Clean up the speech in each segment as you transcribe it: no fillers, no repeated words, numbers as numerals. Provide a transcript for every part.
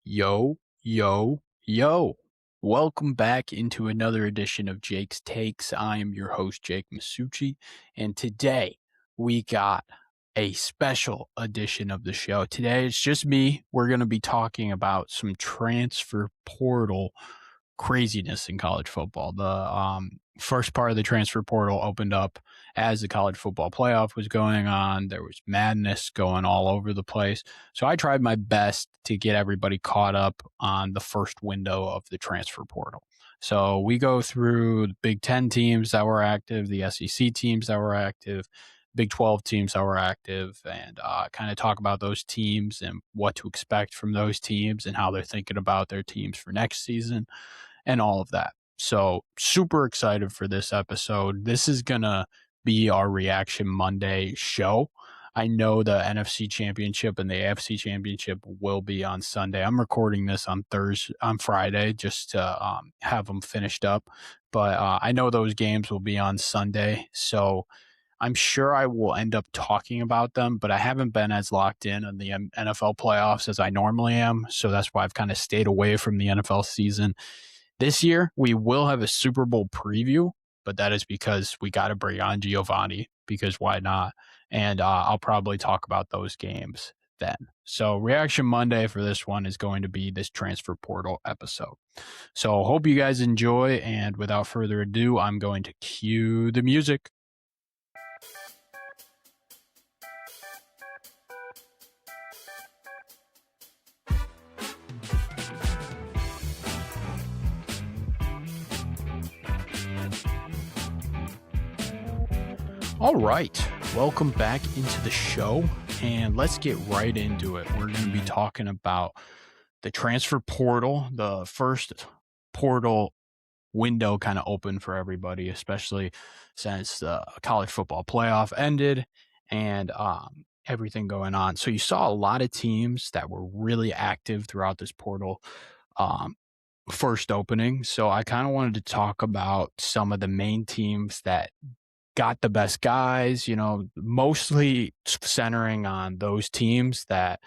Yo, yo, yo. Welcome back into another edition of Jake's Takes. I am your host, Jake Masucci, and today we got a special edition of the show. Today it's just me. We're going to be talking about some transfer portal craziness in college football. The first part of the transfer portal opened up as the college football playoff was going on. There was madness going all over the place. So I tried my best to get everybody caught up on the first window of the transfer portal. So we go through the Big Ten teams that were active, the SEC teams that were active, Big 12 teams that were active, and kind of talk about those teams and what to expect from those teams and how they're thinking about their teams for next season and all of that. So super excited for this episode. This is going to be our Reaction Monday show. I know the NFC Championship and the AFC Championship will be on Sunday. I'm recording this on Friday, just to have them finished up. But I know those games will be on Sunday, so I'm sure I will end up talking about them. But I haven't been as locked in on the NFL playoffs as I normally am, so that's why I've kind of stayed away from the NFL season. This year, we will have a Super Bowl preview, but that is because we got to bring on Giovanni, because why not? And I'll probably talk about those games then. So Reaction Monday for this one is going to be this transfer portal episode. So hope you guys enjoy, and without further ado, I'm going to cue the music. All right, welcome back into the show, and let's get right into it. We're going to be talking about the transfer portal, the first portal window kind of open for everybody, especially since the college football playoff ended and everything going on. So you saw a lot of teams that were really active throughout this portal first opening. So I kind of wanted to talk about some of the main teams that got the best guys, mostly centering on those teams that,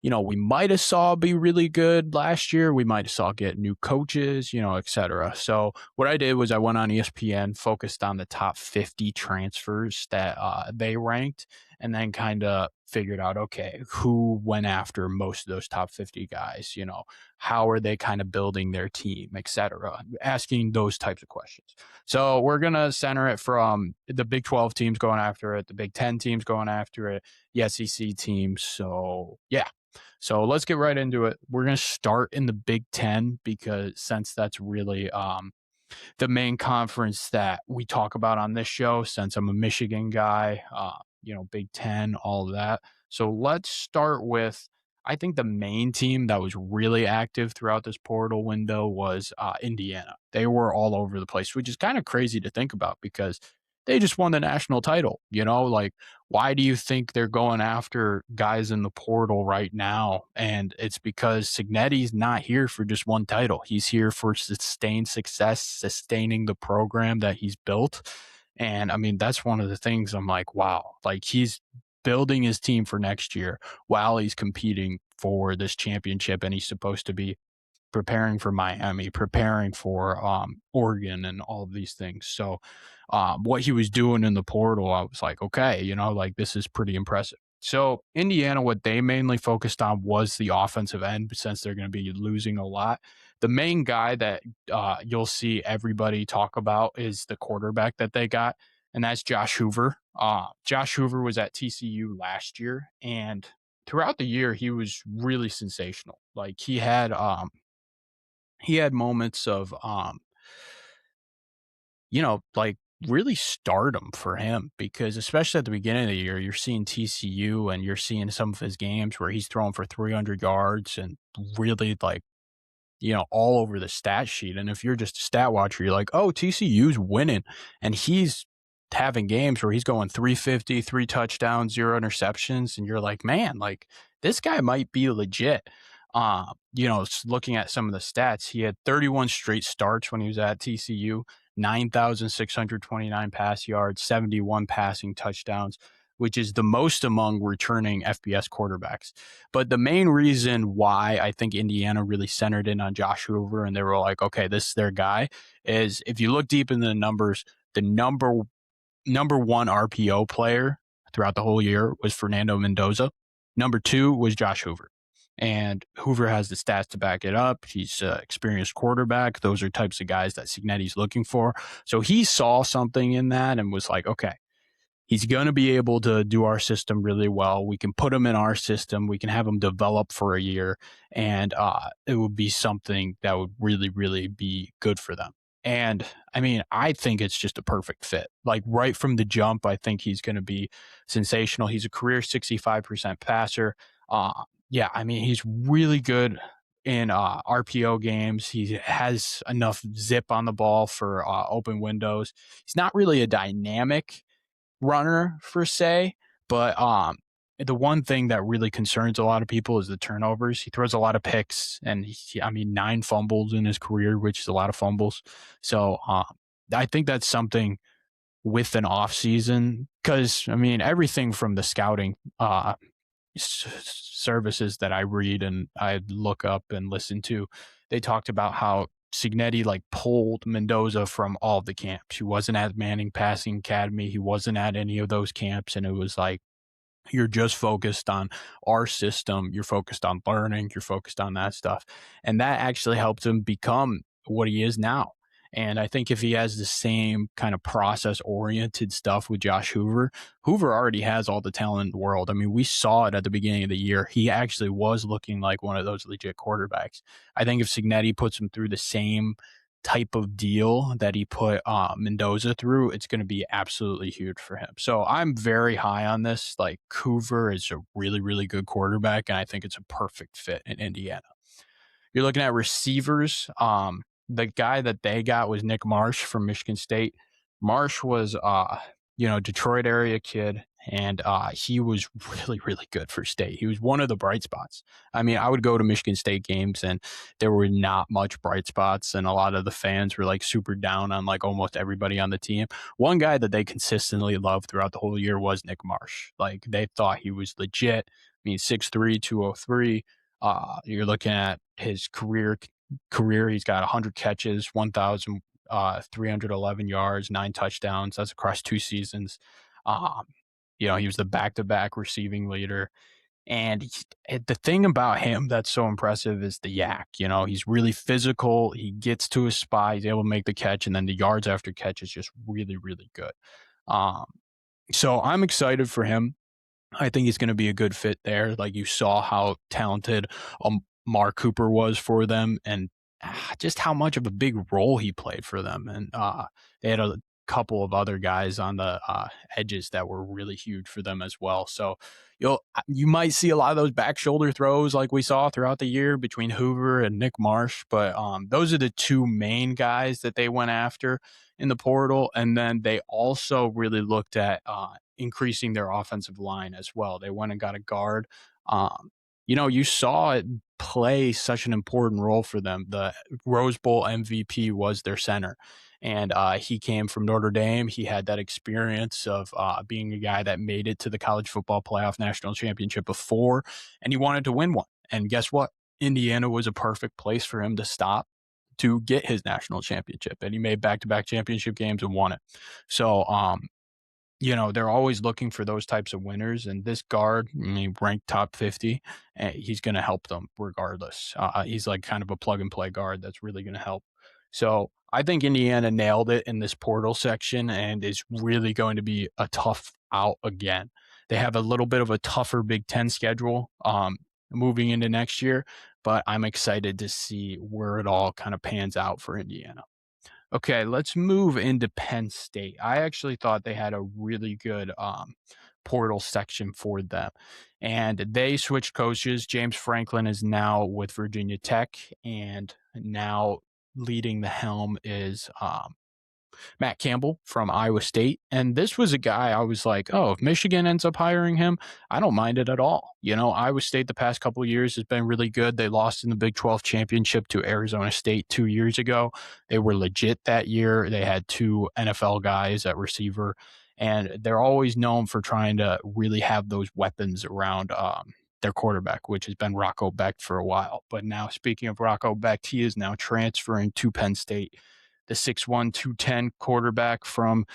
we might have saw be really good last year. We might have saw get new coaches, et cetera. So what I did was I went on ESPN, focused on the top 50 transfers that they ranked, and then kind of figured out, okay, who went after most of those top 50 guys, how are they kind of building their team, et cetera, asking those types of questions. So we're going to center it from the Big 12 teams going after it, the Big 10 teams going after it, the SEC teams. So yeah. So let's get right into it. We're going to start in the Big 10 because since that's really the main conference that we talk about on this show, since I'm a Michigan guy, Big 10, all of that. So let's start with, I think the main team that was really active throughout this portal window was Indiana. They were all over the place, which is kind of crazy to think about because they just won the national title. Like, why do you think they're going after guys in the portal right now? And it's because Cignetti's not here for just one title. He's here for sustained success, sustaining the program that he's built. And I mean, that's one of the things I'm like, wow, like he's building his team for next year while he's competing for this championship, and he's supposed to be preparing for Miami, preparing for Oregon and all of these things. So what he was doing in the portal, I was like, okay, like this is pretty impressive. So Indiana, what they mainly focused on was the offensive end, since they're going to be losing a lot. The main guy that you'll see everybody talk about is the quarterback that they got, and that's Josh Hoover. Josh Hoover was at TCU last year, and throughout the year, he was really sensational. Like he had moments of like really stardom for him, because especially at the beginning of the year, you're seeing TCU and you're seeing some of his games where he's throwing for 300 yards and really like, all over the stat sheet. And if you're just a stat watcher, you're like, oh, TCU's winning. And he's having games where he's going 350, 3 touchdowns, 0 interceptions. And you're like, man, like this guy might be legit. Looking at some of the stats, he had 31 straight starts when he was at TCU, 9,629 pass yards, 71 passing touchdowns, which is the most among returning FBS quarterbacks. But the main reason why I think Indiana really centered in on Josh Hoover and they were like, okay, this is their guy, is if you look deep into the numbers, the number one RPO player throughout the whole year was Fernando Mendoza. Number 2 was Josh Hoover. And Hoover has the stats to back it up. He's an experienced quarterback. Those are types of guys that Cignetti's looking for. So he saw something in that and was like, okay, he's going to be able to do our system really well. We can put him in our system. We can have him develop for a year, and it would be something that would really, really be good for them. And I mean, I think it's just a perfect fit. Like right from the jump, I think he's going to be sensational. He's a career 65% passer. Yeah, I mean, he's really good in RPO games. He has enough zip on the ball for open windows. He's not really a dynamic runner per se, but the one thing that really concerns a lot of people is the turnovers. He throws a lot of picks, and I mean 9 fumbles in his career, which is a lot of fumbles. So I think that's something with an off season, because I mean everything from the scouting services that I read and I look up and listen to, they talked about how Cignetti like pulled Mendoza from all the camps. He wasn't at Manning Passing Academy. He wasn't at any of those camps. And it was like, you're just focused on our system. You're focused on learning. You're focused on that stuff. And that actually helped him become what he is now. And I think if he has the same kind of process oriented stuff with Josh Hoover, Hoover already has all the talent in the world. I mean, we saw it at the beginning of the year. He actually was looking like one of those legit quarterbacks. I think if Cignetti puts him through the same type of deal that he put Mendoza through, it's going to be absolutely huge for him. So I'm very high on this. Like Hoover is a really, really good quarterback, and I think it's a perfect fit in Indiana. You're looking at receivers. The guy that they got was Nick Marsh from Michigan State. Marsh was, Detroit area kid, and he was really, really good for state. He was one of the bright spots. I mean, I would go to Michigan State games, and there were not much bright spots, and a lot of the fans were like super down on like almost everybody on the team. One guy that they consistently loved throughout the whole year was Nick Marsh. Like they thought he was legit. I mean, 6'3", 203. You're looking at his career. He's got 100 catches, 1,311 yards, 9 touchdowns. That's across 2 seasons. He was the back-to-back receiving leader. And the thing about him that's so impressive is the yak. He's really physical. He gets to his spot. He's able to make the catch, and then the yards after catch is just really, really good. So I'm excited for him. I think he's going to be a good fit there. Like you saw how talented Mark Cooper was for them, and just how much of a big role he played for them. And they had a couple of other guys on the edges that were really huge for them as well. So you might see a lot of those back shoulder throws like we saw throughout the year between Hoover and Nick Marsh. But those are the 2 main guys that they went after in the portal. And then they also really looked at increasing their offensive line as well. They went and got a guard. You saw it play such an important role for them. The Rose Bowl MVP was their center, and he came from Notre Dame. He had that experience of being a guy that made it to the college football playoff national championship before, and he wanted to win one. And guess what? Indiana was a perfect place for him to stop to get his national championship, and he made back-to-back championship games and won it. So, they're always looking for those types of winners, and this guard, I mean, ranked top 50, he's going to help them regardless. He's like kind of a plug and play guard that's really going to help. So I think Indiana nailed it in this portal section and is really going to be a tough out again. They have a little bit of a tougher Big Ten schedule moving into next year, but I'm excited to see where it all kind of pans out for Indiana. Okay, let's move into Penn State. I actually thought they had a really good portal section for them. And they switched coaches. James Franklin is now with Virginia Tech, and now leading the helm is Matt Campbell from Iowa State. And this was a guy I was like, oh, if Michigan ends up hiring him, I don't mind it at all. Iowa State the past couple of years has been really good. They lost in the Big 12 championship to Arizona State 2 years ago. They were legit that year. They had 2 NFL guys at receiver. and they're always known for trying to really have those weapons around their quarterback, which has been Rocco Becht for a while. But now, speaking of Rocco Becht, he is now transferring to Penn State, the 6'1", 210 quarterback from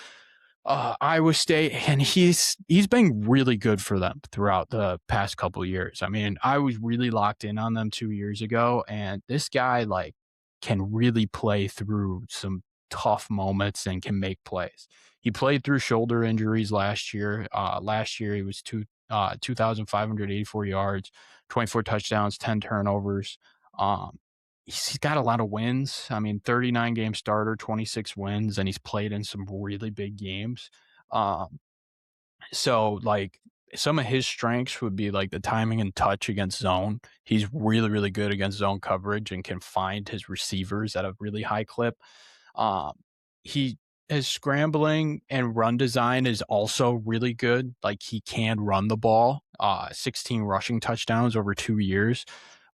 Iowa State, and he's been really good for them throughout the past couple of years. I mean, I was really locked in on them 2 years ago, and this guy like can really play through some tough moments and can make plays. He played through shoulder injuries last year. Last year he was 2,584 yards, 24 touchdowns, 10 turnovers. Um, he's got a lot of wins. I mean, 39 game starter, 26 wins, and he's played in some really big games. Um, so like some of his strengths would be like the timing and touch against zone. He's really, really good against zone coverage and can find his receivers at a really high clip. Um, he his scrambling and run design is also really good. Like he can run the ball. 16 rushing touchdowns over 2 years,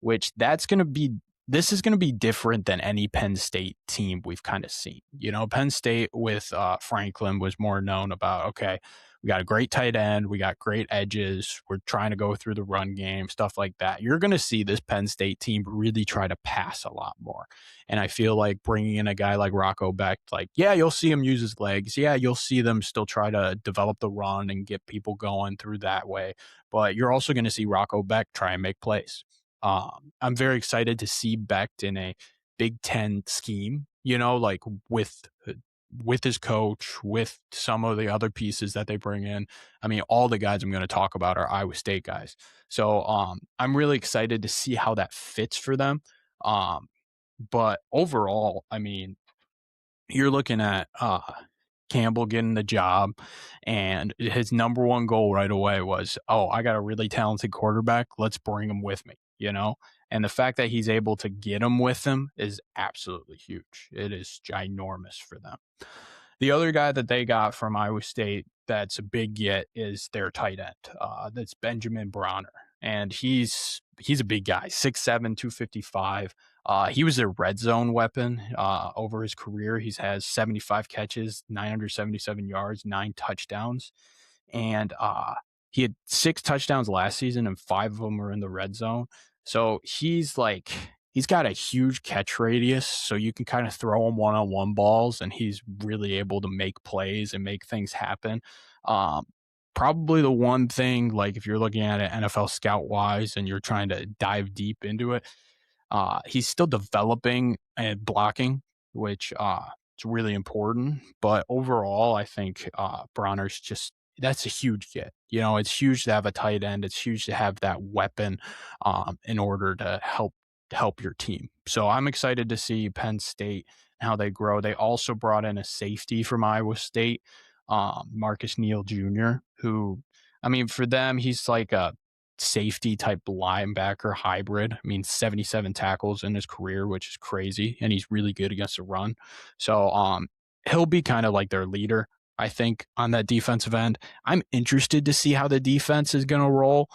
which that's going to be this is going to be different than any Penn State team we've kind of seen. You know, Penn State with Franklin was more known about, okay, we got a great tight end, we got great edges, we're trying to go through the run game, stuff like that. You're going to see this Penn State team really try to pass a lot more. And I feel like bringing in a guy like Rocco Becht, like, yeah, you'll see him use his legs. Yeah, you'll see them still try to develop the run and get people going through that way. But you're also going to see Rocco Becht try and make plays. I'm very excited to see Becht in a Big Ten scheme, you know, like with his coach, with some of the other pieces that they bring in. I mean, all the guys I'm going to talk about are Iowa State guys. So I'm really excited to see how that fits for them. Um, but overall, I mean, you're looking at Campbell getting the job, and his number one goal right away was, oh, I got a really talented quarterback. Let's bring him with me, you know? And the fact that he's able to get him with him is absolutely huge. It is ginormous for them. The other guy that they got from Iowa State that's a big get is their tight end. That's Benjamin Bronner. And he's a big guy, 6'7", 255. He was a red zone weapon over his career. He has 75 catches, 977 yards, 9 touchdowns. And he had 6 touchdowns last season, and 5 of them were in the red zone. So he's got a huge catch radius, so you can kind of throw him one-on-one balls, and he's really able to make plays and make things happen. Um, Probably the one thing, like if you're looking at it NFL scout wise and you're trying to dive deep into it, he's still developing and blocking, which is really important. But overall, I think Bronner's just that's a huge get. You know, it's huge to have a tight end. It's huge to have that weapon in order to help your team. So I'm excited to see Penn State how they grow. They also brought in a safety from Iowa State, Marcus Neal Jr., who, I mean, for them, he's like a safety type linebacker hybrid. I mean, 77 tackles in his career, which is crazy, and he's really good against the run. So he'll be kind of like their leader, I think, on that defensive end. I'm interested to see how the defense is going to roll.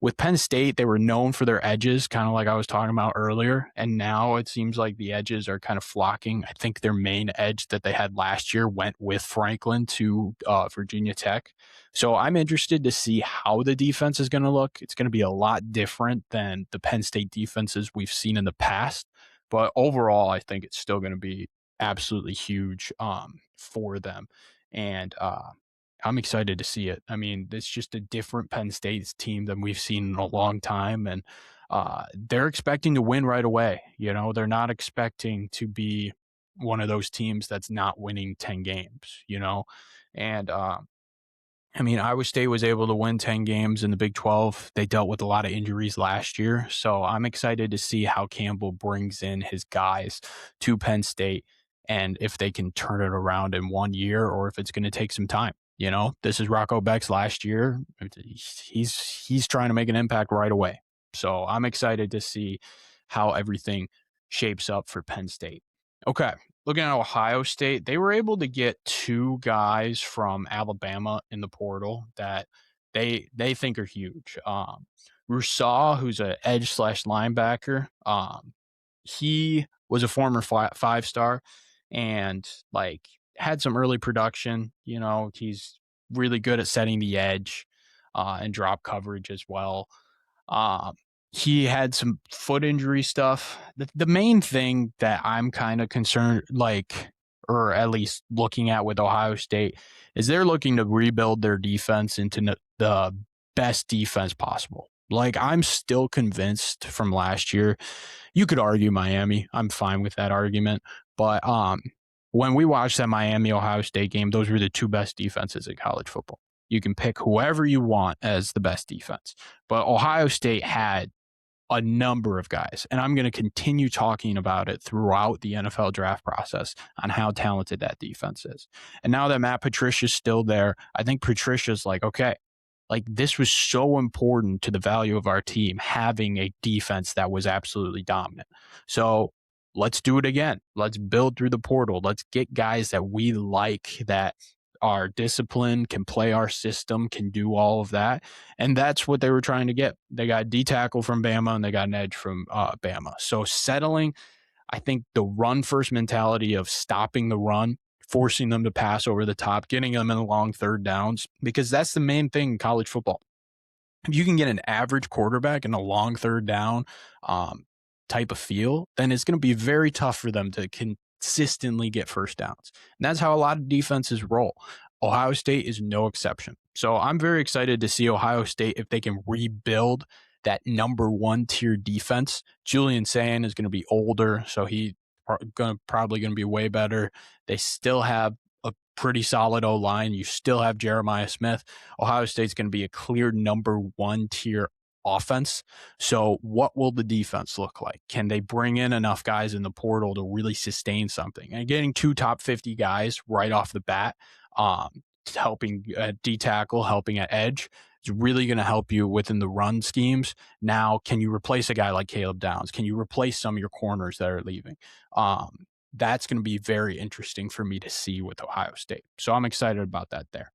With Penn State, they were known for their edges, kind of like I was talking about earlier. And now it seems like the edges are kind of flocking. I think their main edge that they had last year went with Franklin to Virginia Tech. So I'm interested to see how the defense is going to look. It's going to be a lot different than the Penn State defenses we've seen in the past. But overall, I think it's still going to be absolutely huge for them. And I'm excited to see it. I mean, it's just a different Penn State's team than we've seen in a long time, and they're expecting to win right away. You know, they're not expecting to be one of those teams that's not winning 10 games. You know, and I mean, Iowa State was able to win 10 games in the Big 12. They dealt with a lot of injuries last year. So I'm excited to see how Campbell brings in his guys to Penn State and if they can turn it around in 1 year or if it's going to take some time. You know, this is Rocco Becht's last year. He's trying to make an impact right away. So I'm excited to see how everything shapes up for Penn State. Okay, looking at Ohio State, they were able to get 2 guys from Alabama in the portal that they think are huge. Rousseau, who's an edge slash linebacker, he was a former 5-star and like had some early production. You know, he's really good at setting the edge and drop coverage as well. Um, he had some foot injury stuff. The main thing that I'm kind of concerned, like, or at least looking at with Ohio State, is they're looking to rebuild their defense into the best defense possible. Like, I'm still convinced from last year. You could argue Miami. I'm fine with that argument. But when we watched that Miami Ohio State game, those were the two best defenses in college football. You can pick whoever you want as the best defense. But Ohio State had a number of guys, and I'm going to continue talking about it throughout the NFL draft process on how talented that defense is. And now that Matt Patricia's still there, I think Patricia's like, okay, like this was so important to the value of our team, having a defense that was absolutely dominant. So let's do it again. Let's build through the portal. Let's get guys that we like, that are disciplined, can play our system, can do all of that. And that's what they were trying to get. They got D tackle from Bama and they got an edge from Bama. So settling, I think the run first mentality of stopping the run, forcing them to pass over the top, getting them in the long third downs, because that's the main thing in college football. If you can get an average quarterback in a long third down type of feel, then it's going to be very tough for them to consistently get first downs. And that's how a lot of defenses roll. Ohio State is no exception. So I'm very excited to see Ohio State if they can rebuild that number one tier defense. Julian Sayin is going to be older, so he probably going to be way better. They still have a pretty solid O-line. You still have Jeremiah Smith. Ohio State's going to be a clear number one tier offense. So what will the defense look like? Can they bring in enough guys in the portal to really sustain something? And getting two top 50 guys right off the bat, helping at D tackle, helping at edge, is really going to help you within the run schemes. Now, can you replace a guy like Caleb Downs? Can you replace some of your corners that are leaving? That's going to be very interesting for me to see with Ohio State. So I'm excited about that there.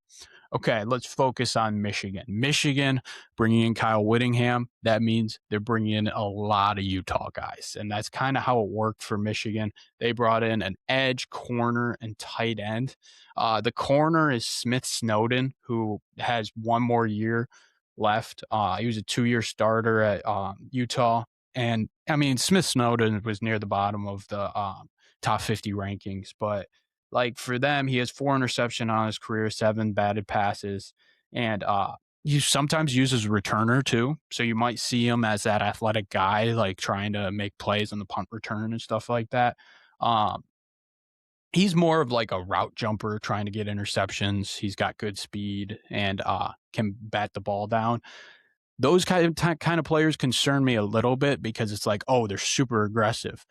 Okay, let's focus on Michigan. Michigan bringing in Kyle Whittingham. That means they're bringing in a lot of Utah guys. And that's kind of how it worked for Michigan. They brought in an edge, corner, and tight end. The corner is Smith Snowden, who has one more year left. He was a 2-year starter at Utah. And, I mean, Smith Snowden was near the bottom of the top 50 rankings, but like for them, he has 4 interception on his career, 7 batted passes, and he sometimes uses a returner too. So you might see him as that athletic guy, like trying to make plays on the punt return and stuff like that. He's more of like a route jumper trying to get interceptions. He's got good speed and can bat the ball down. Those kind of players concern me a little bit because it's like, oh, they're super aggressive.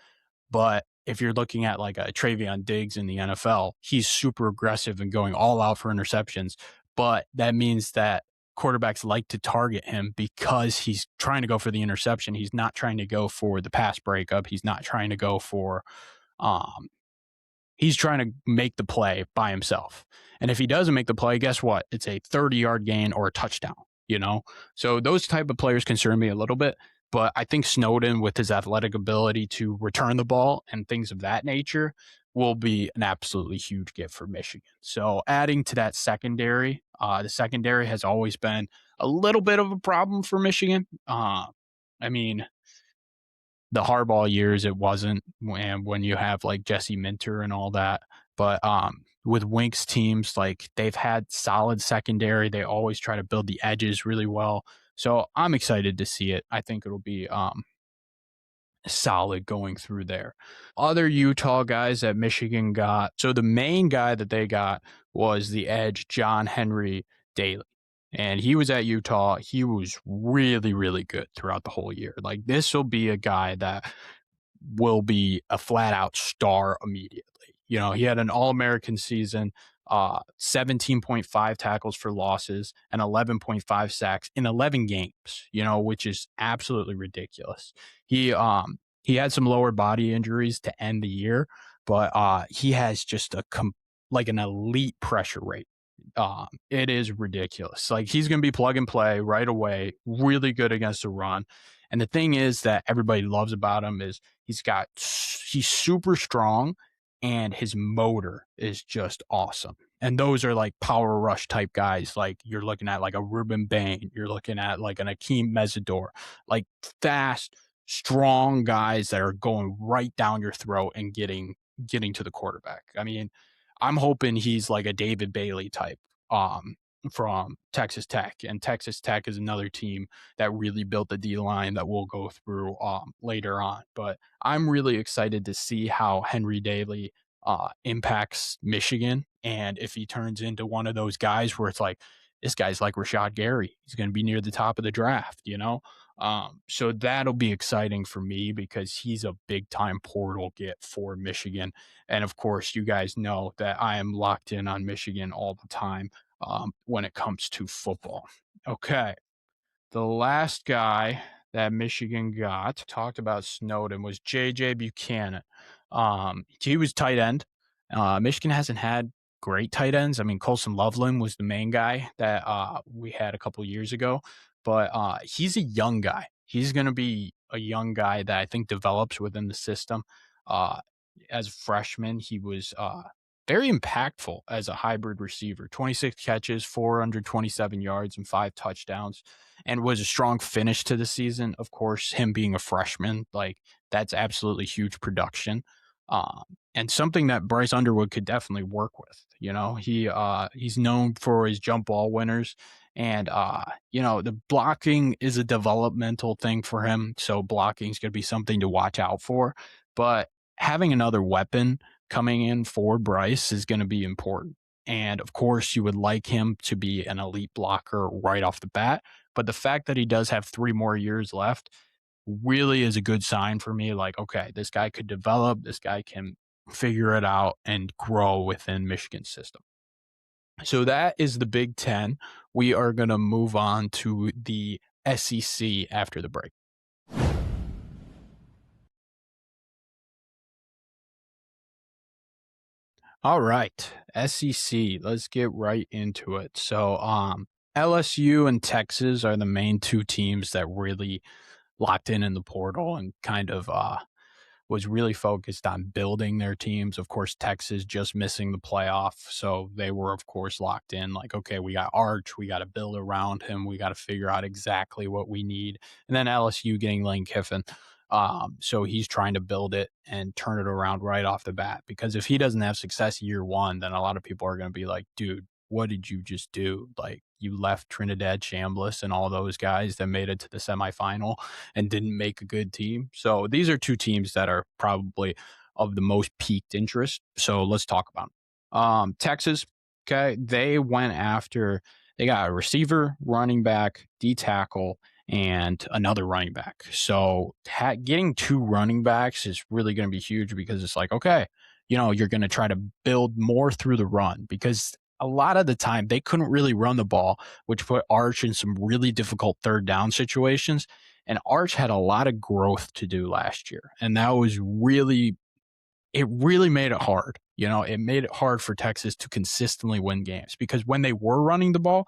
But if you're looking at like a Travion Diggs in the NFL, he's super aggressive and going all out for interceptions. But that means that quarterbacks like to target him because he's trying to go for the interception. He's not trying to go for the pass breakup. He's not trying to go for, he's trying to make the play by himself. And if he doesn't make the play, guess what? It's a 30-yard gain or a touchdown, you know? So those type of players concern me a little bit. But I think Snowden, with his athletic ability to return the ball and things of that nature, will be an absolutely huge gift for Michigan. So adding to that secondary, the secondary has always been a little bit of a problem for Michigan. I mean, the Harbaugh years, it wasn't, and when you have like Jesse Minter and all that. But with Wink's teams, like they've had solid secondary. They always try to build the edges really well. So I'm excited to see it. I think it'll be solid going through there. Other Utah guys that Michigan got. So the main guy that they got was the edge, John Henry Daly. And he was at Utah. He was really, really good throughout the whole year. Like this will be a guy that will be a flat out star immediately. You know, he had an All-American season, 17.5 tackles for losses and 11.5 sacks in 11 games, you know, which is absolutely ridiculous. He had some lower body injuries to end the year, but he has just like an elite pressure rate. It is ridiculous. Like he's going to be plug and play right away, really good against the run. And the thing is that everybody loves about him is he's super strong and his motor is just awesome. And those are like power rush type guys. Like you're looking at like a Ruben Bain, you're looking at like an Akeem Mesidor, like fast, strong guys that are going right down your throat and getting to the quarterback. I mean, I'm hoping he's like a David Bailey type um from Texas Tech. And Texas Tech is another team that really built the D line that we'll go through later on. But I'm really excited to see how Henry Daly impacts Michigan. And if he turns into one of those guys where it's like, this guy's like Rashad Gary, he's going to be near the top of the draft, you know? So that'll be exciting for me because he's a big time portal get for Michigan. And of course, you guys know that I am locked in on Michigan all the time when it comes to football. Okay. The last guy that Michigan got, talked about Snowden, was J.J. Buchanan. He was tight end. Michigan hasn't had great tight ends. I mean, Colson Loveland was the main guy that we had a couple years ago, but he's a young guy. He's going to be a young guy that I think develops within the system. Uh, as a freshman, he was very impactful as a hybrid receiver. 26 catches, 427 yards, and 5 touchdowns, and was a strong finish to the season. Of course, him being a freshman, like that's absolutely huge production. And something that Bryce Underwood could definitely work with. You know, he's known for his jump ball winners, and the blocking is a developmental thing for him. So blocking is going to be something to watch out for. But having another weapon coming in for Bryce is going to be important. And of course, you would like him to be an elite blocker right off the bat. But the fact that he does have 3 more years left really is a good sign for me. Like, okay, this guy could develop, this guy can figure it out and grow within Michigan's system. So that is the Big Ten. We are going to move on to the SEC after the break. All right, SEC. Let's get right into it. So, LSU and Texas are the main two teams that really locked in the portal and kind of was really focused on building their teams. Of course, Texas just missing the playoff, so they were of course locked in. Like, okay, we got Arch, we got to build around him, we got to figure out exactly what we need. And then LSU getting Lane Kiffin. So he's trying to build it and turn it around right off the bat, because if he doesn't have success year one, then a lot of people are going to be like, dude, what did you just do? Like, you left Trinidad Chambliss and all those guys that made it to the semifinal and didn't make a good team. So these are two teams that are probably of the most piqued interest. So let's talk about them. Texas, okay, they got a receiver, running back, D tackle, and another running back. So getting two running backs is really going to be huge, because it's like, okay, you're going to try to build more through the run, because a lot of the time they couldn't really run the ball, which put Arch in some really difficult third down situations. And Arch had a lot of growth to do last year. And that was it really made it hard. It made it hard for Texas to consistently win games, because when they were running the ball,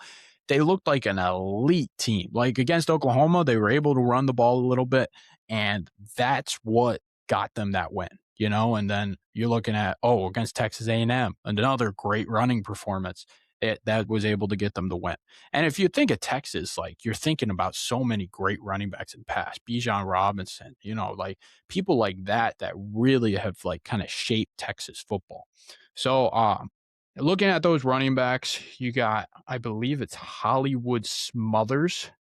they looked like an elite team. Like against Oklahoma, they were able to run the ball a little bit, and that's what got them that win. And then you're looking at, against Texas A&M, another great running performance that was able to get them to win. And if you think of Texas, like, you're thinking about so many great running backs in the past, Bijan Robinson, like people like that really have like kind of shaped Texas football. So looking at those running backs, you got, I believe it's Hollywood Smothers.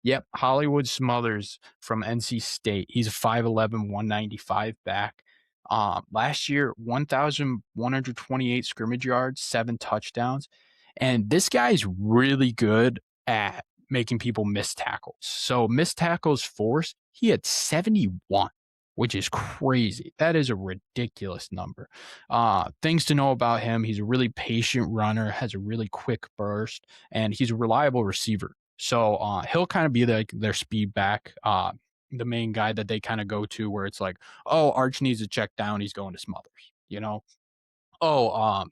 Yep, Hollywood Smothers from NC State. He's a 5'11", 195 back. Last year, 1,128 scrimmage yards, 7 touchdowns. And this guy's really good at making people miss tackles. So missed tackles forced, he had 71, which is crazy. That is a ridiculous number. Things to know about him: he's a really patient runner, has a really quick burst, and he's a reliable receiver. So he'll kind of be their speed back, the main guy that they kind of go to, where it's like, oh, Arch needs to check down, he's going to Smothers. Oh,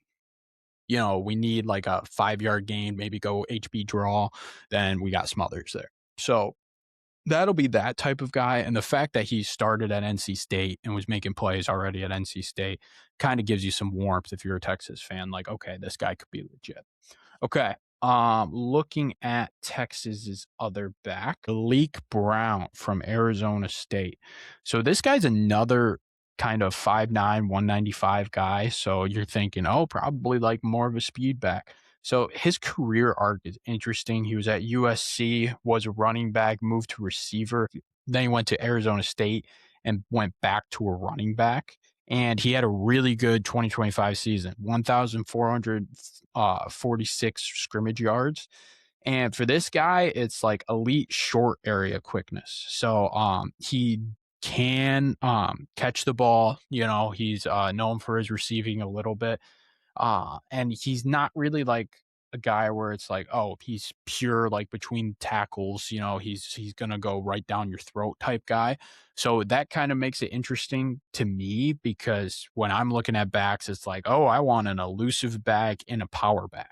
we need like a 5-yard gain, maybe go HB draw, then we got Smothers there. So that'll be that type of guy. And the fact that he started at NC State and was making plays already at NC State kind of gives you some warmth if you're a Texas fan. Like, okay, this guy could be legit. Okay. Looking at Texas's other back, Malik Brown from Arizona State. So this guy's another kind of 5'9", 195 guy. So you're thinking, oh, probably like more of a speed back. So his career arc is interesting. He was at USC, was a running back, moved to receiver. Then he went to Arizona State and went back to a running back. And he had a really good 2025 season, 1,446 scrimmage yards. And for this guy, it's like elite short area quickness. So he can catch the ball. You know, he's known for his receiving a little bit. And he's not really like a guy where it's like, oh, he's pure like between tackles, you know, he's gonna go right down your throat type guy. So that kind of makes it interesting to me because when I'm looking at backs, it's like, oh, I want an elusive back and a power back.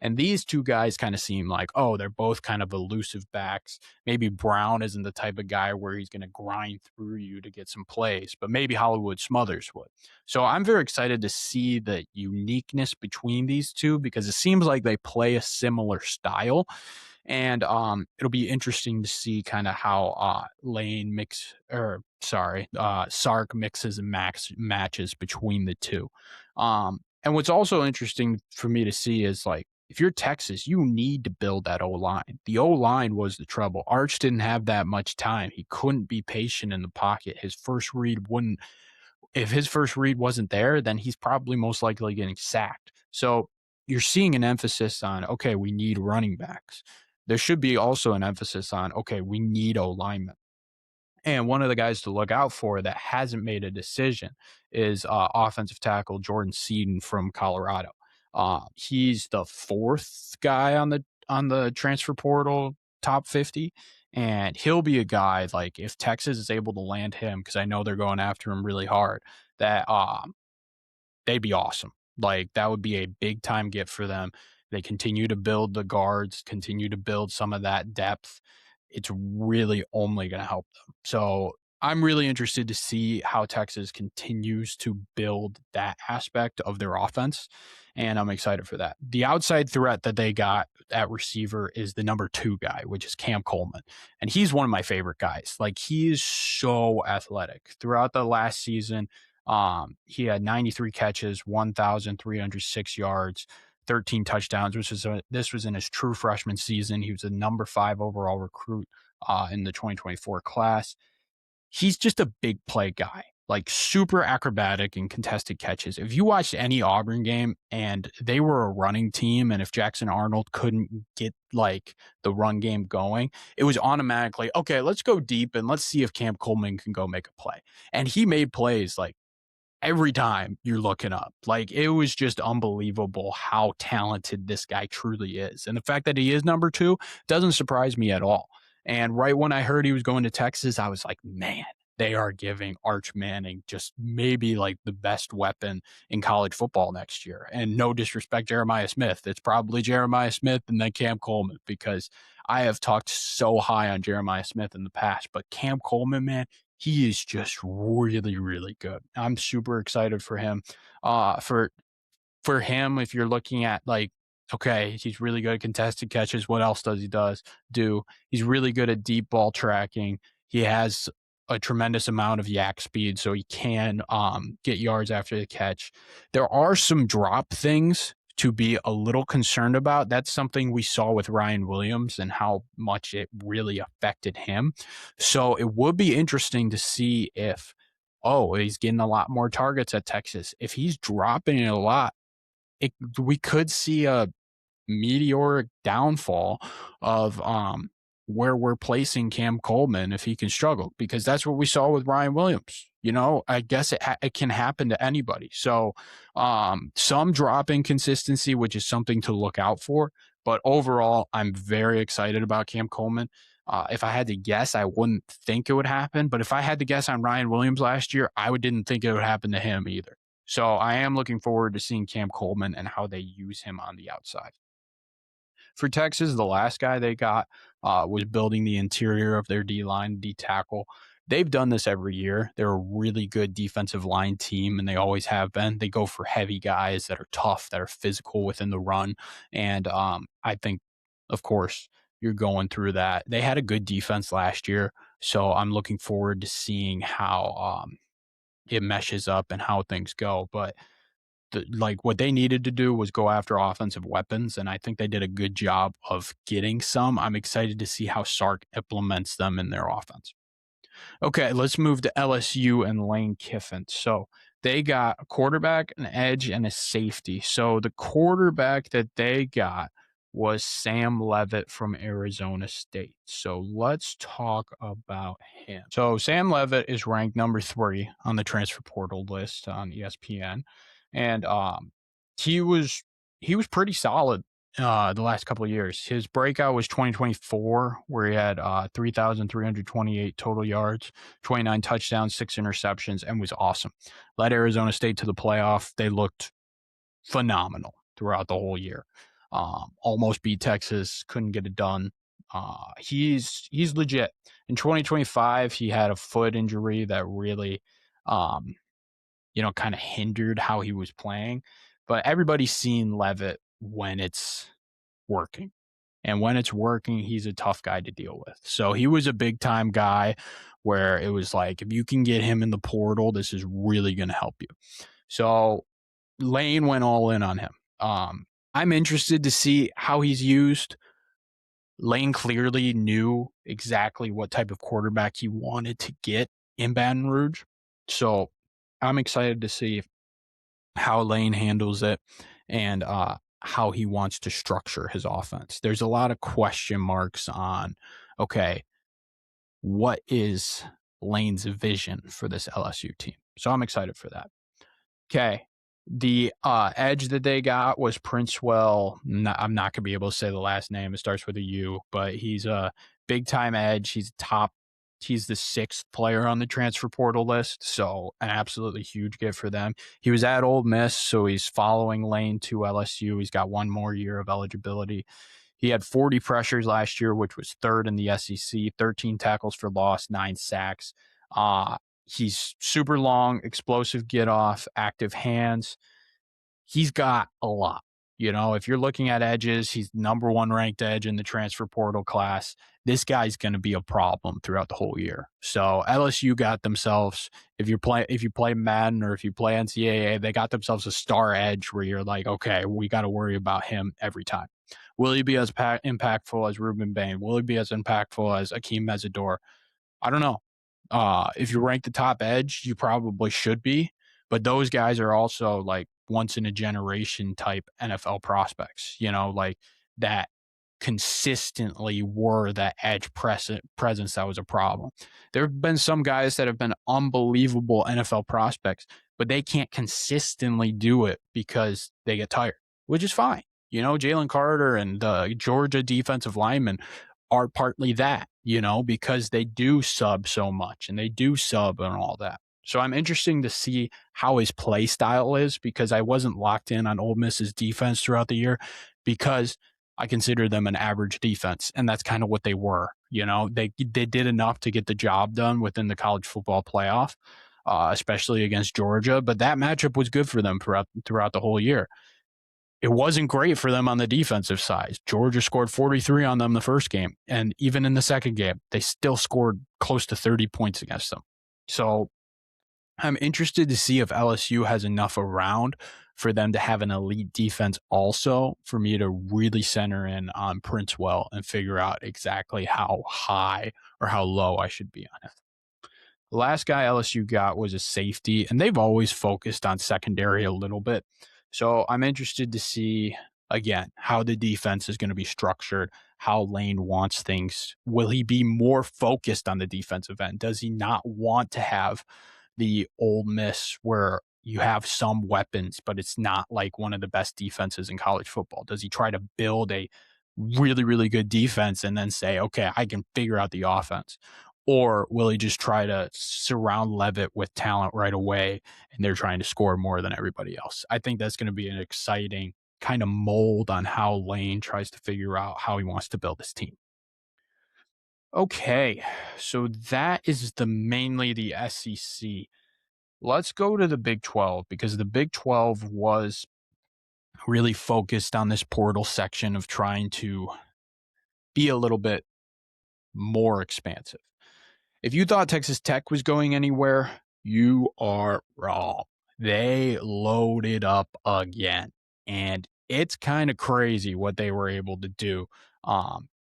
And these two guys kind of seem like, oh, they're both kind of elusive backs. Maybe Brown isn't the type of guy where he's going to grind through you to get some plays, but maybe Hollywood Smothers would. So I'm very excited to see the uniqueness between these two because it seems like they play a similar style. And it'll be interesting to see kind of how Sark mixes and matches between the two. And what's also interesting for me to see is like, if you're Texas, you need to build that O line. The O line was the trouble. Arch didn't have that much time. He couldn't be patient in the pocket. If his first read wasn't there, then he's probably most likely getting sacked. So you're seeing an emphasis on, okay, we need running backs. There should be also an emphasis on, okay, we need O linemen. And one of the guys to look out for that hasn't made a decision is offensive tackle Jordan Seaton from Colorado. He's the fourth guy on the transfer portal top 50, and he'll be a guy like if Texas is able to land him because I know they're going after him really hard. That they'd be awesome. Like that would be a big time get for them. They continue to build the guards, continue to build some of that depth. It's really only going to help them. So I'm really interested to see how Texas continues to build that aspect of their offense. And I'm excited for that. The outside threat that they got at receiver is the number 2 guy, which is Cam Coleman. And he's one of my favorite guys. Like he is so athletic. Throughout the last season, he had 93 catches, 1,306 yards, 13 touchdowns, this was in his true freshman season. He was a number 5 overall recruit in the 2024 class. He's just a big play guy, like super acrobatic and contested catches. If you watched any Auburn game and they were a running team, and if Jackson Arnold couldn't get like the run game going, it was automatically, okay, let's go deep and let's see if Cam Coleman can go make a play. And he made plays like every time you're looking up. Like it was just unbelievable how talented this guy truly is. And the fact that he is number 2 doesn't surprise me at all. And right when I heard he was going to Texas, I was like, man, they are giving Arch Manning just maybe like the best weapon in college football next year. And no disrespect, Jeremiah Smith. It's probably Jeremiah Smith and then Cam Coleman because I have talked so high on Jeremiah Smith in the past, but Cam Coleman, man, he is just really, really good. I'm super excited for him. For him, if you're looking at like, okay, he's really good at contested catches. What else does he do? He's really good at deep ball tracking. He has a tremendous amount of yak speed, so he can get yards after the catch. There are some drop things to be a little concerned about. That's something we saw with Ryan Williams and how much it really affected him. So it would be interesting to see if, oh, he's getting a lot more targets at Texas. If he's dropping it a lot, we could see a meteoric downfall of where we're placing Cam Coleman if he can struggle, because that's what we saw with Ryan Williams. You know, I guess it can happen to anybody. So some drop in consistency, which is something to look out for. But overall, I'm very excited about Cam Coleman. If I had to guess, I wouldn't think it would happen. But if I had to guess on Ryan Williams last year, didn't think it would happen to him either. So I am looking forward to seeing Cam Coleman and how they use him on the outside. For Texas, the last guy they got was building the interior of their D line, D tackle. They've done this every year. They're a really good defensive line team, and they always have been. They go for heavy guys that are tough, that are physical within the run. And I think, of course, you're going through that. They had a good defense last year, so I'm looking forward to seeing how it meshes up and how things go. But like what they needed to do was go after offensive weapons, and I think they did a good job of getting some. I'm excited to see how Sark implements them in their offense. Okay, let's move to LSU and Lane Kiffin. So they got a quarterback, an edge, and a safety. So the quarterback that they got was Sam Levitt from Arizona State. So let's talk about him. So Sam Levitt is ranked number 3 on the transfer portal list on ESPN, and he was he was pretty solid the last couple of years. His breakout was 2024, where he had 3,328 total yards, 29 touchdowns, 6 interceptions, and was awesome. Led Arizona State to the playoff. They looked phenomenal throughout the whole year. Almost beat Texas, couldn't get it done. He's legit. In 2025, he had a foot injury that really, kind of hindered how he was playing. But everybody's seen Levitt when it's working. And when it's working, he's a tough guy to deal with. So he was a big time guy where it was like, if you can get him in the portal, this is really going to help you. So Lane went all in on him. I'm interested to see how he's used. Lane clearly knew exactly what type of quarterback he wanted to get in Baton Rouge. So I'm excited to see how Lane handles it and how he wants to structure his offense. There's a lot of question marks on, okay, what is Lane's vision for this LSU team? So I'm excited for that. Okay. The edge that they got was Princewell. I'm not going to be able to say the last name. It starts with a U, but he's a big time edge. He's top. He's the 6th player on the transfer portal list, so an absolutely huge gift for them. He was at Ole Miss, so he's following Lane to LSU. He's got one more year of eligibility. He had 40 pressures last year, which was 3rd in the SEC, 13 tackles for loss, 9 sacks. He's super long, explosive get off, active hands. He's got a lot. If you're looking at edges, he's number 1 ranked edge in the transfer portal class. This guy's going to be a problem throughout the whole year. So LSU got themselves, if you play Madden or if you play NCAA, they got themselves a star edge where you're like, okay, we got to worry about him every time. Will he be as impactful as Ruben Bain? Will he be as impactful as Akeem Mesidor? I don't know. If you rank the top edge, you probably should be. But those guys are also like once in a generation type NFL prospects, like that consistently were that edge presence that was a problem. There have been some guys that have been unbelievable NFL prospects, but they can't consistently do it because they get tired, which is fine. Jalen Carter and the Georgia defensive linemen are partly that, because they do sub so much and they do sub and all that. So I'm interested to see how his play style is, because I wasn't locked in on Ole Miss's defense throughout the year because I consider them an average defense, and that's kind of what they were. They did enough to get the job done within the college football playoff, especially against Georgia, but that matchup was good for them throughout the whole year. It wasn't great for them on the defensive side. Georgia scored 43 on them the first game, and even in the second game, they still scored close to 30 points against them. So I'm interested to see if LSU has enough around for them to have an elite defense also, for me to really center in on Princewell and figure out exactly how high or how low I should be on it. The last guy LSU got was a safety, and they've always focused on secondary a little bit. So I'm interested to see, again, how the defense is going to be structured, how Lane wants things. Will he be more focused on the defensive end? Does he not want to have the Ole Miss where you have some weapons, but it's not like one of the best defenses in college football? Does he try to build a really, really good defense and then say, okay, I can figure out the offense? Or will he just try to surround Levitt with talent right away and they're trying to score more than everybody else? I think that's going to be an exciting kind of mold on how Lane tries to figure out how he wants to build his team. Okay, so that is mainly the SEC. Let's go to the Big 12 because the Big 12 was really focused on this portal section of trying to be a little bit more expansive. If you thought Texas Tech was going anywhere, you are wrong. They loaded up again. And it's kind of crazy what they were able to do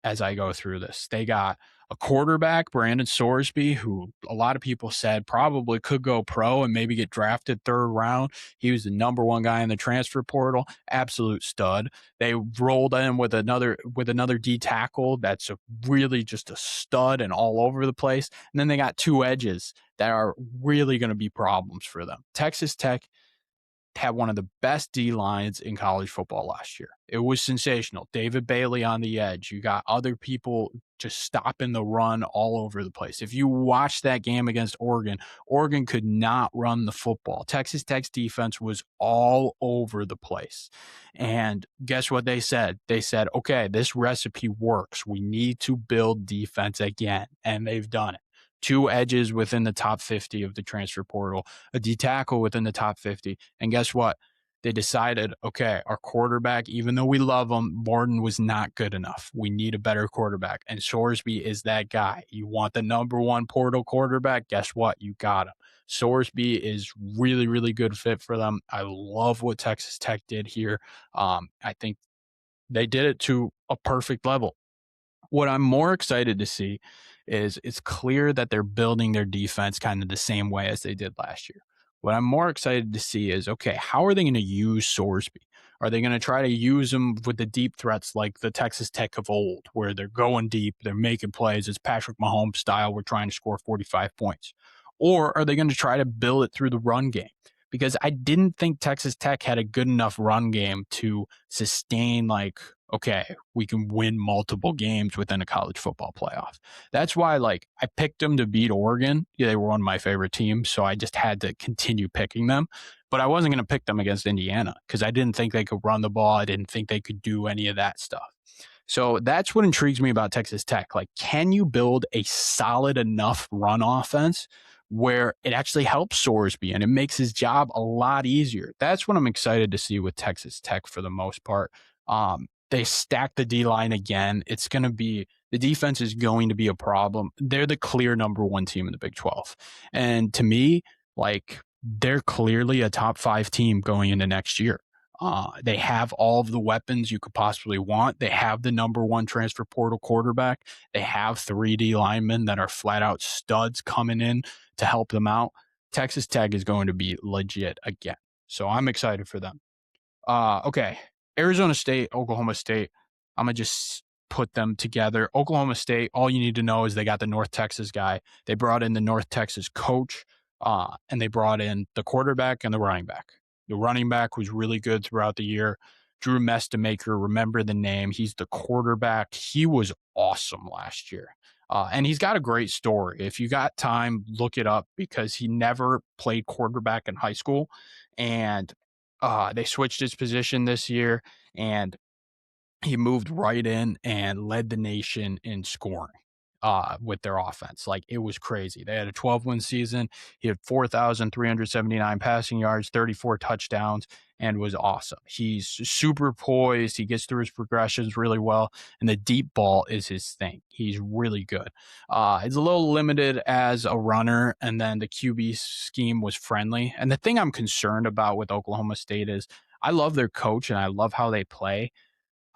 as I go through this. They got a quarterback, Brandon Sorsby, who a lot of people said probably could go pro and maybe get drafted third round. He was the number one guy in the transfer portal, absolute stud. They rolled in with another D tackle that's really just a stud and all over the place. And then they got two edges that are really going to be problems for them. Texas Tech had one of the best D lines in college football last year. It was sensational. David Bailey on the edge. You got other people just stopping the run all over the place. If you watch that game against Oregon, Oregon could not run the football. Texas Tech's defense was all over the place. And guess what they said? They said, okay, this recipe works. We need to build defense again. And they've done it. Two edges within the top 50 of the transfer portal, a D tackle within the top 50. And guess what? They decided, okay, our quarterback, even though we love him, Morton was not good enough. We need a better quarterback. And Sorsby is that guy. You want the number one portal quarterback? Guess what? You got him. Sorsby is really, really good fit for them. I love what Texas Tech did here. I think they did it to a perfect level. What I'm more excited to see is it's clear that they're building their defense kind of the same way as they did last year. What I'm more excited to see is, okay, how are they going to use Sorsby? Are they going to try to use him with the deep threats like the Texas Tech of old, where they're going deep, they're making plays? It's Patrick Mahomes style. We're trying to score 45 points. Or are they going to try to build it through the run game? Because I didn't think Texas Tech had a good enough run game to sustain, like, okay, we can win multiple games within a college football playoff. That's why, like, I picked them to beat Oregon. Yeah, they were one of my favorite teams, so I just had to continue picking them. But I wasn't going to pick them against Indiana because I didn't think they could run the ball. I didn't think they could do any of that stuff. So that's what intrigues me about Texas Tech. Like, can you build a solid enough run offense where it actually helps Sorsby and it makes his job a lot easier? That's what I'm excited to see with Texas Tech for the most part. They stack the D line again. It's going to be, the defense is going to be a problem. They're the clear number one team in the Big 12. And to me, like, they're clearly a top 5 team going into next year. They have all of the weapons you could possibly want. They have the number one transfer portal quarterback. They have 3D linemen that are flat out studs coming in to help them out. Texas Tech is going to be legit again. So I'm excited for them. Okay. Arizona State, Oklahoma State. I'm going to just put them together. Oklahoma State, all you need to know is they got the North Texas guy. They brought in the North Texas coach, and they brought in the quarterback and the running back. The running back was really good throughout the year. Drew Mestemaker, remember the name. He's the quarterback. He was awesome last year. And he's got a great story. If you got time, look it up because he never played quarterback in high school. And they switched his position this year, and he moved right in and led the nation in scoring with their offense. Like, it was crazy. They had a 12-win season. He had 4,379 passing yards, 34 touchdowns, and was awesome. He's super poised. He gets through his progressions really well, and the deep ball is his thing. He's really good. He's a little limited as a runner, and then the QB scheme was friendly. And the thing I'm concerned about with Oklahoma State is I love their coach, and I love how they play.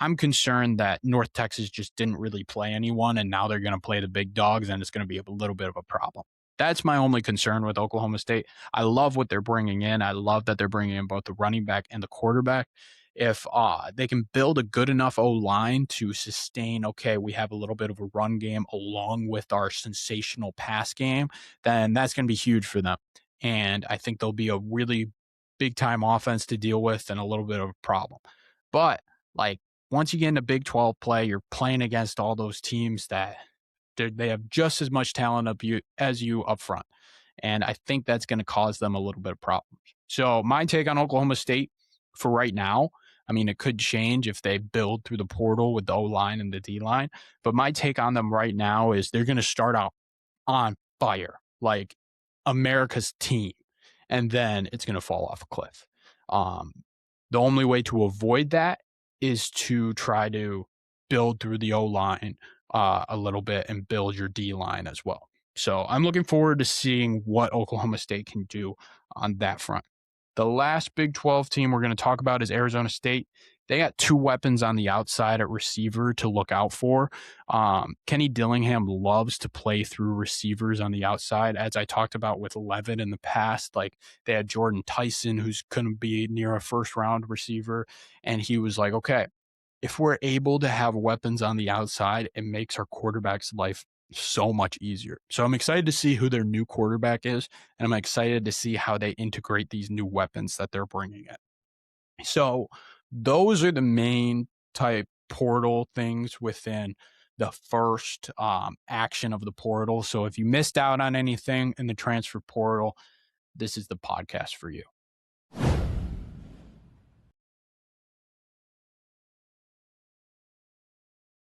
I'm concerned that North Texas just didn't really play anyone, and now they're going to play the big dogs, and it's going to be a little bit of a problem. That's my only concern with Oklahoma State. I love what they're bringing in. I love that they're bringing in both the running back and the quarterback. If they can build a good enough O-line to sustain, okay, we have a little bit of a run game along with our sensational pass game, then that's going to be huge for them. And I think they'll be a really big-time offense to deal with and a little bit of a problem. But, like, once you get into Big 12 play, you're playing against all those teams that they have just as much talent as you up front. And I think that's going to cause them a little bit of problems. So my take on Oklahoma State for right now, I mean, it could change if they build through the portal with the O line and the D line. But my take on them right now is they're going to start out on fire, like America's team, and then it's going to fall off a cliff. Um, the only way to avoid that is to try to build through the O line a little bit and build your D line as well. So I'm looking forward to seeing what Oklahoma State can do on that front. The last Big 12 team we're going to talk about is Arizona State. They got two weapons on the outside at receiver to look out for. Kenny Dillingham loves to play through receivers on the outside, as I talked about with Levitt in the past. Like they had Jordan Tyson, who's going to be near a first round receiver, and he was like, okay, if we're able to have weapons on the outside, it makes our quarterback's life so much easier. So I'm excited to see who their new quarterback is, and I'm excited to see how they integrate these new weapons that they're bringing in. So those are the main type portal things within the first action of the portal. So if you missed out on anything in the transfer portal, this is the podcast for you.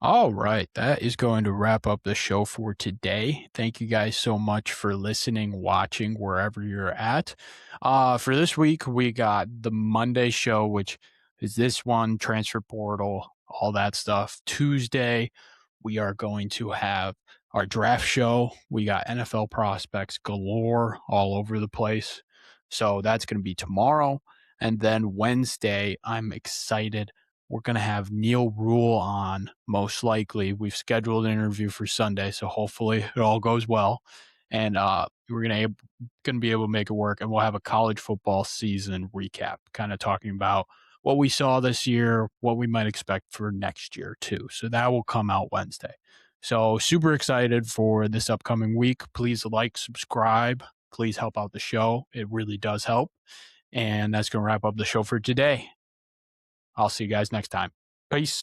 All right, that is going to wrap up the show for today. Thank you guys so much for listening, watching, wherever you're at. For this week, we got the Monday show, which is this one, transfer portal, all that stuff. Tuesday, we are going to have our draft show. We got NFL prospects galore all over the place. So that's going to be tomorrow. And then Wednesday, I'm excited. We're going to have Neil Rule on, most likely. We've scheduled an interview for Sunday, so hopefully it all goes well. And we're going to be able to make it work. And we'll have a college football season recap, kind of talking about what we saw this year, what we might expect for next year, too. So that will come out Wednesday. So super excited for this upcoming week. Please like, subscribe. Please help out the show. It really does help. And that's going to wrap up the show for today. I'll see you guys next time. Peace.